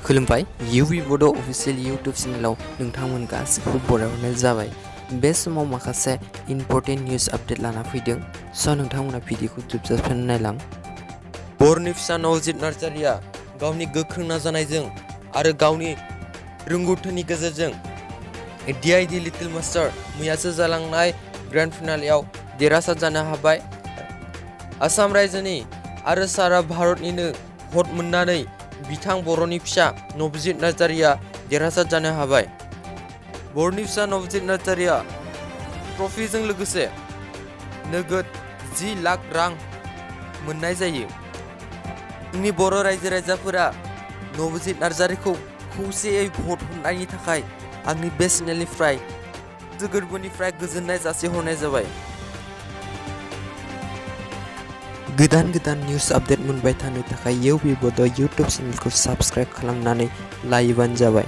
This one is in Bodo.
खुलुमबाय UV Bodo official YouTube channel नोंथांमोन गासिबो बरायहरनाय जाबाय। बे समाव माखासे इम्पोर्टेन्ट निउज आपडेट लाना फैदों। स' नोंथांमोना भिडिअखौ जोबजासिम नायलां। बर'नि फिसा नबजित नार्जारिया गावनि गोख्रों नाजानायजों आरो गावनि रोंगौथिनि गेजेरजों DID लिटिल मास्टार मैयासो जालांनाय ग्रेन्ड फिनालेआव देरहासार जानो हाबाय। आसाम रायजोनि आरो सारा भारतनिनो भट मोननानै बिथां बर'नि फिसा नबजित नार्जारिया देरहासार जानो हाबाय। बर'नि फिसा नबजित नार्जारिया ट्रफिजों लोगोसे नोगोद 10 लाख रां मोननाय जायो। जोंनि बर' रायजो राजाफोरा नबजित नार्जारिखौ खौसेयै भट होनायनि थाखाय आंनि बे चेनेलनिफ्राय गोसो गोरबोनिफ्राय गोजोननाय जासिहरनाय जाबाय। गोदान निउज आपडेट मोनबाय थानो थाखाय UV Bodo YouTube चेनेलखौ साबस्क्राइब खालामनानै लायोबानो जाबाय।